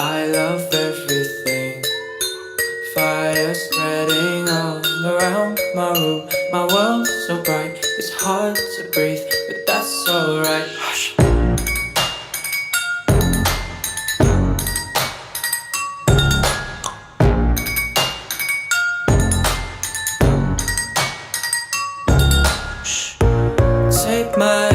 I love everything. Fire spreading all around my room. My world's so bright, it's hard to breathe, but that's alright. Hush. Take my